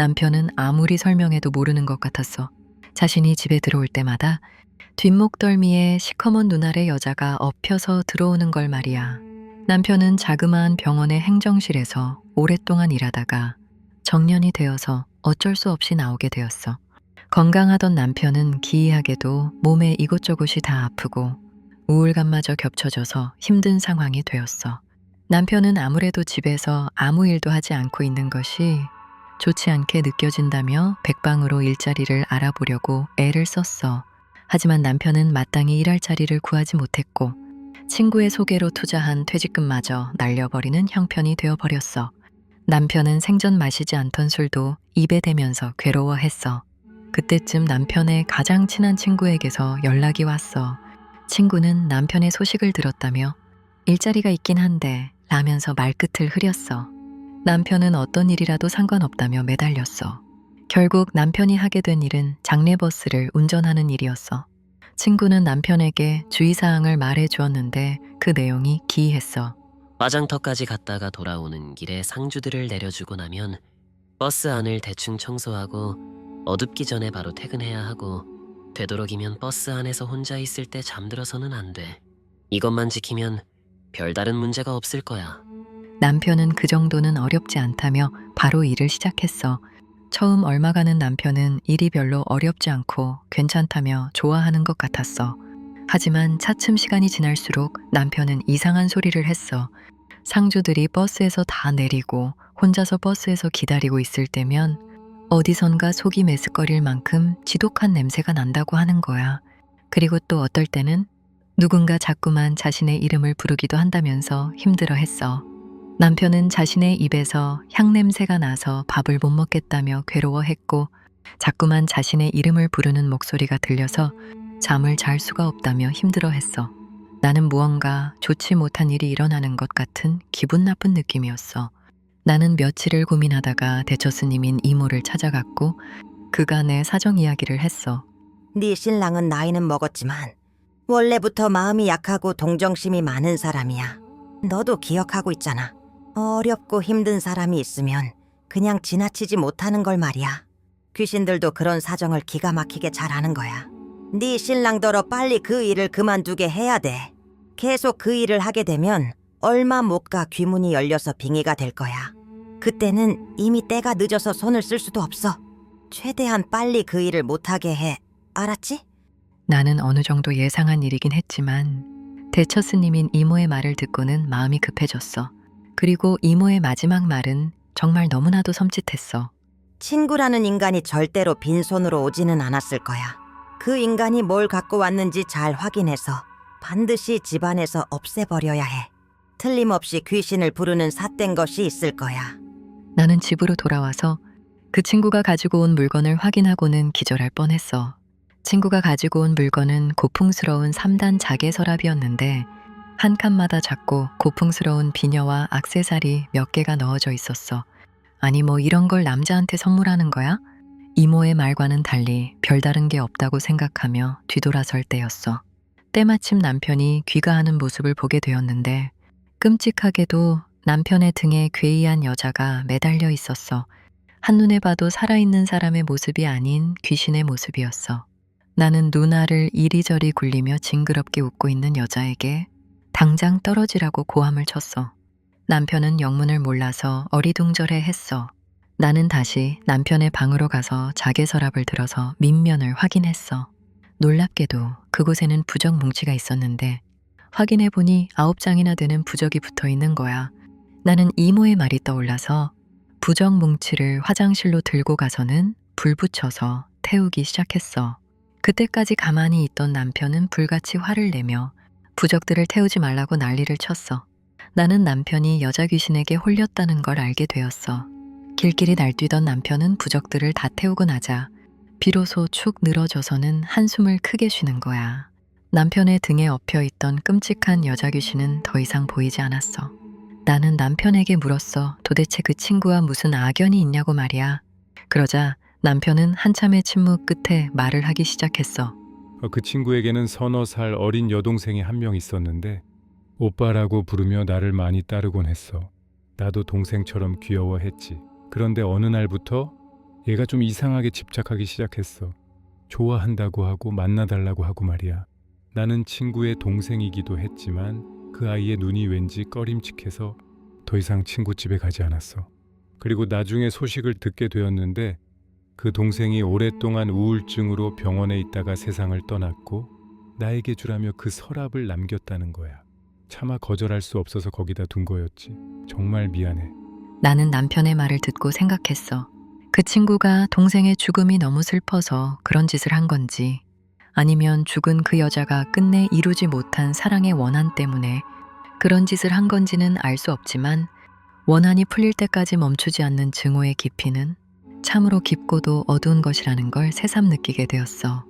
남편은 아무리 설명해도 모르는 것 같았어. 자신이 집에 들어올 때마다 뒷목덜미에 시커먼 눈알의 여자가 엎혀서 들어오는 걸 말이야. 남편은 자그마한 병원의 행정실에서 오랫동안 일하다가 정년이 되어서 어쩔 수 없이 나오게 되었어. 건강하던 남편은 기이하게도 몸에 이곳저곳이 다 아프고 우울감마저 겹쳐져서 힘든 상황이 되었어. 남편은 아무래도 집에서 아무 일도 하지 않고 있는 것이 좋지 않게 느껴진다며 백방으로 일자리를 알아보려고 애를 썼어. 하지만 남편은 마땅히 일할 자리를 구하지 못했고 친구의 소개로 투자한 퇴직금마저 날려버리는 형편이 되어버렸어. 남편은 생전 마시지 않던 술도 입에 대면서 괴로워했어. 그때쯤 남편의 가장 친한 친구에게서 연락이 왔어. 친구는 남편의 소식을 들었다며 일자리가 있긴 한데 라면서 말끝을 흐렸어. 남편은 어떤 일이라도 상관없다며 매달렸어. 결국 남편이 하게 된 일은 장례버스를 운전하는 일이었어. 친구는 남편에게 주의사항을 말해 주었는데 그 내용이 기이했어. 화장터까지 갔다가 돌아오는 길에 상주들을 내려주고 나면 버스 안을 대충 청소하고 어둡기 전에 바로 퇴근해야 하고 되도록이면 버스 안에서 혼자 있을 때 잠들어서는 안 돼. 이것만 지키면 별다른 문제가 없을 거야. 남편은 그 정도는 어렵지 않다며 바로 일을 시작했어. 처음 얼마 가는 남편은 일이 별로 어렵지 않고 괜찮다며 좋아하는 것 같았어. 하지만 차츰 시간이 지날수록 남편은 이상한 소리를 했어. 상주들이 버스에서 다 내리고 혼자서 버스에서 기다리고 있을 때면 어디선가 속이 메스꺼릴 만큼 지독한 냄새가 난다고 하는 거야. 그리고 또 어떨 때는 누군가 자꾸만 자신의 이름을 부르기도 한다면서 힘들어했어. 남편은 자신의 입에서 향냄새가 나서 밥을 못 먹겠다며 괴로워했고 자꾸만 자신의 이름을 부르는 목소리가 들려서 잠을 잘 수가 없다며 힘들어했어. 나는 무언가 좋지 못한 일이 일어나는 것 같은 기분 나쁜 느낌이었어. 나는 며칠을 고민하다가 대처스님인 이모를 찾아갔고 그가 내 사정 이야기를 했어. 네 신랑은 나이는 먹었지만 원래부터 마음이 약하고 동정심이 많은 사람이야. 너도 기억하고 있잖아. 어렵고 힘든 사람이 있으면 그냥 지나치지 못하는 걸 말이야. 귀신들도 그런 사정을 기가 막히게 잘 아는 거야. 네 신랑더러 빨리 그 일을 그만두게 해야 돼. 계속 그 일을 하게 되면 얼마 못 가 귀문이 열려서 빙의가 될 거야. 그때는 이미 때가 늦어서 손을 쓸 수도 없어. 최대한 빨리 그 일을 못하게 해. 알았지? 나는 어느 정도 예상한 일이긴 했지만 대처스님인 이모의 말을 듣고는 마음이 급해졌어. 그리고 이모의 마지막 말은 정말 너무나도 섬찟했어. 친구라는 인간이 절대로 빈손으로 오지는 않았을 거야. 그 인간이 뭘 갖고 왔는지 잘 확인해서 반드시 집안에서 없애버려야 해. 틀림없이 귀신을 부르는 삿된 것이 있을 거야. 나는 집으로 돌아와서 그 친구가 가지고 온 물건을 확인하고는 기절할 뻔했어. 친구가 가지고 온 물건은 고풍스러운 3단 자개 서랍이었는데 한 칸마다 작고 고풍스러운 비녀와 액세서리 몇 개가 넣어져 있었어. 아니 뭐 이런 걸 남자한테 선물하는 거야? 이모의 말과는 달리 별다른 게 없다고 생각하며 뒤돌아설 때였어. 때마침 남편이 귀가하는 모습을 보게 되었는데 끔찍하게도 남편의 등에 괴이한 여자가 매달려 있었어. 한눈에 봐도 살아있는 사람의 모습이 아닌 귀신의 모습이었어. 나는 눈알을 이리저리 굴리며 징그럽게 웃고 있는 여자에게 당장 떨어지라고 고함을 쳤어. 남편은 영문을 몰라서 어리둥절해 했어. 나는 다시 남편의 방으로 가서 자개 서랍을 들어서 밑면을 확인했어. 놀랍게도 그곳에는 부적 뭉치가 있었는데 확인해보니 9장이나 되는 부적이 붙어 있는 거야. 나는 이모의 말이 떠올라서 부적 뭉치를 화장실로 들고 가서는 불 붙여서 태우기 시작했어. 그때까지 가만히 있던 남편은 불같이 화를 내며 부적들을 태우지 말라고 난리를 쳤어. 나는 남편이 여자 귀신에게 홀렸다는 걸 알게 되었어. 길길이 날뛰던 남편은 부적들을 다 태우고 나자 비로소 축 늘어져서는 한숨을 크게 쉬는 거야. 남편의 등에 엎여있던 끔찍한 여자 귀신은 더 이상 보이지 않았어. 나는 남편에게 물었어. 도대체 그 친구와 무슨 악연이 있냐고 말이야. 그러자 남편은 한참의 침묵 끝에 말을 하기 시작했어. 그 친구에게는 서너 살 어린 여동생이 한 명 있었는데 오빠라고 부르며 나를 많이 따르곤 했어. 나도 동생처럼 귀여워했지. 그런데 어느 날부터 얘가 좀 이상하게 집착하기 시작했어. 좋아한다고 하고 만나달라고 하고 말이야. 나는 친구의 동생이기도 했지만 그 아이의 눈이 왠지 꺼림칙해서 더 이상 친구 집에 가지 않았어. 그리고 나중에 소식을 듣게 되었는데 그 동생이 오랫동안 우울증으로 병원에 있다가 세상을 떠났고 나에게 주라며 그 서랍을 남겼다는 거야. 차마 거절할 수 없어서 거기다 둔 거였지. 정말 미안해. 나는 남편의 말을 듣고 생각했어. 그 친구가 동생의 죽음이 너무 슬퍼서 그런 짓을 한 건지, 아니면 죽은 그 여자가 끝내 이루지 못한 사랑의 원한 때문에 그런 짓을 한 건지는 알 수 없지만 원한이 풀릴 때까지 멈추지 않는 증오의 깊이는 참으로 깊고도 어두운 것이라는 걸 새삼 느끼게 되었어.